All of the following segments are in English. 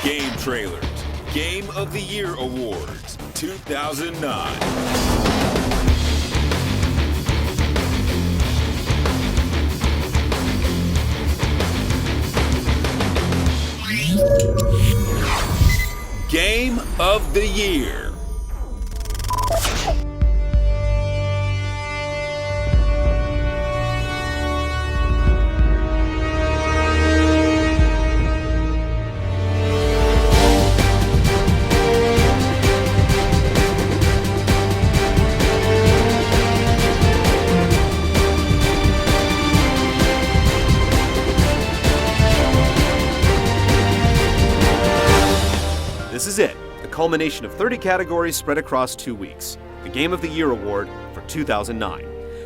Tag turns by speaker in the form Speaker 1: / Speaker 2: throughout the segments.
Speaker 1: GameTrailers Game of the Year Awards 2009. Game of the Year.
Speaker 2: This is it, the culmination of 30 categories spread across 2 weeks, the Game of the Year Award for 2009.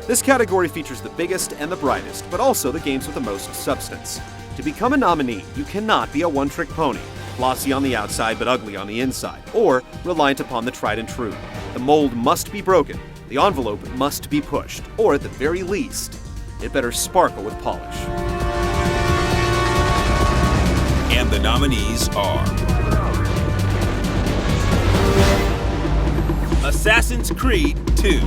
Speaker 2: This category features the biggest and the brightest, but also the games with the most substance. To become a nominee, you cannot be a one-trick pony, glossy on the outside but ugly on the inside, or reliant upon the tried and true. The mold must be broken, the envelope must be pushed, or at the very least, it better sparkle with polish.
Speaker 1: And the nominees are Assassin's Creed 2.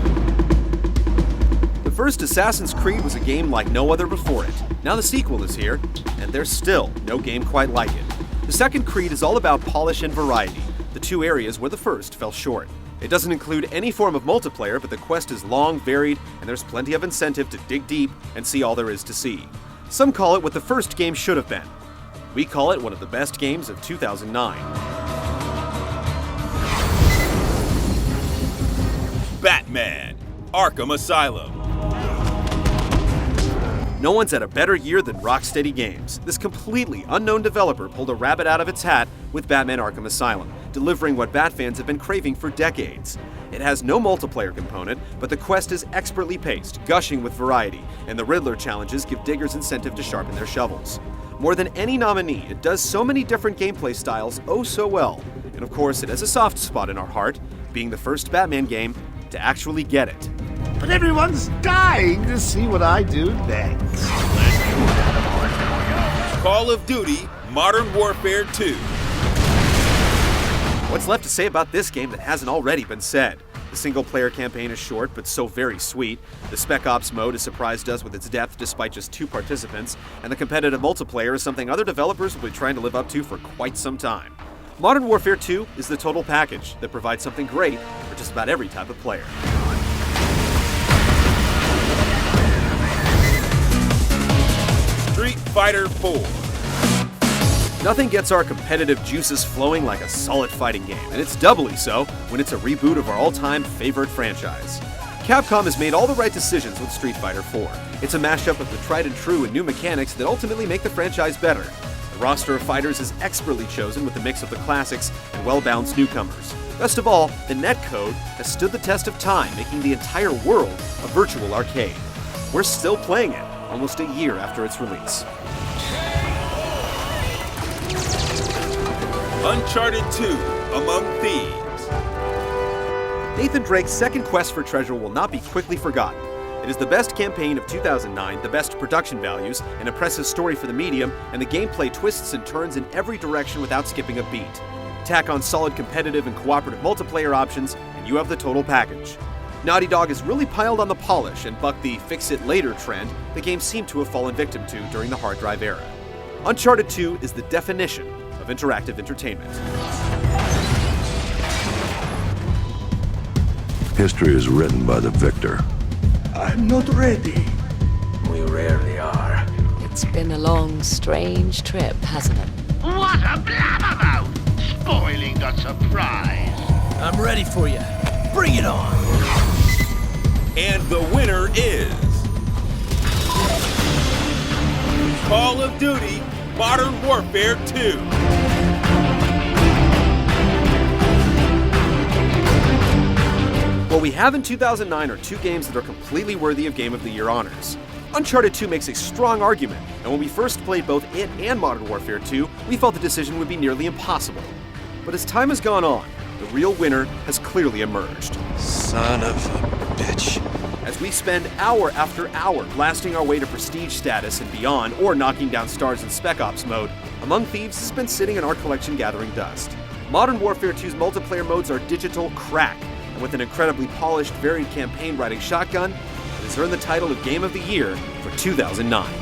Speaker 2: The first Assassin's Creed was a game like no other before it. Now the sequel is here, and there's still no game quite like it. The second Creed is all about polish and variety, the two areas where the first fell short. It doesn't include any form of multiplayer, but the quest is long, varied, and there's plenty of incentive to dig deep and see all there is to see. Some call it what the first game should have been. We call it one of the best games of 2009.
Speaker 1: Batman Arkham Asylum.
Speaker 2: No one's had a better year than Rocksteady Games. This completely unknown developer pulled a rabbit out of its hat with Batman Arkham Asylum, delivering what Bat fans have been craving for decades. It has no multiplayer component, but the quest is expertly paced, gushing with variety, and the Riddler challenges give diggers incentive to sharpen their shovels. More than any nominee, it does so many different gameplay styles oh so well. And of course, it has a soft spot in our heart, being the first Batman game to actually get it.
Speaker 3: But everyone's dying to see what I do next.
Speaker 1: Call of Duty Modern Warfare 2.
Speaker 2: What's left to say about this game that hasn't already been said? The single-player campaign is short, but so very sweet. The Spec Ops mode has surprised us with its depth despite just 2 participants, and the competitive multiplayer is something other developers will be trying to live up to for quite some time. Modern Warfare 2 is the total package that provides something great for just about every type of player.
Speaker 1: Street Fighter 4.
Speaker 2: Nothing gets our competitive juices flowing like a solid fighting game, and it's doubly so when it's a reboot of our all-time favorite franchise. Capcom has made all the right decisions with Street Fighter 4. It's a mashup of the tried and true and new mechanics that ultimately make the franchise better. The roster of fighters is expertly chosen with a mix of the classics and well-balanced newcomers. Best of all, the netcode has stood the test of time, making the entire world a virtual arcade. We're still playing it, almost a year after its release.
Speaker 1: Uncharted 2 Among Thieves.
Speaker 2: Nathan Drake's second quest for treasure will not be quickly forgotten. It is the best campaign of 2009, the best production values, an impressive story for the medium, and the gameplay twists and turns in every direction without skipping a beat. Tack on solid competitive and cooperative multiplayer options, and you have the total package. Naughty Dog has really piled on the polish and bucked the fix-it-later trend the game seemed to have fallen victim to during the hard drive era. Uncharted 2 is the definition of interactive entertainment.
Speaker 4: History is written by the victor.
Speaker 3: I'm not ready.
Speaker 5: We rarely are.
Speaker 6: It's been a long, strange trip, hasn't it?
Speaker 7: What a blabbermouth! Spoiling the surprise.
Speaker 5: I'm ready for you. Bring it on!
Speaker 1: And the winner is Call of Duty Modern Warfare 2.
Speaker 2: What we have in 2009 are 2 games that are completely worthy of Game of the Year honors. Uncharted 2 makes a strong argument, and when we first played both it and Modern Warfare 2, we felt the decision would be nearly impossible. But as time has gone on, the real winner has clearly emerged.
Speaker 8: Son of a bitch.
Speaker 2: As we spend hour after hour blasting our way to prestige status and beyond, or knocking down stars in Spec Ops mode, Among Thieves has been sitting in our collection gathering dust. Modern Warfare 2's multiplayer modes are digital crack, and with an incredibly polished, varied campaign riding shotgun, it has earned the title of Game of the Year for 2009.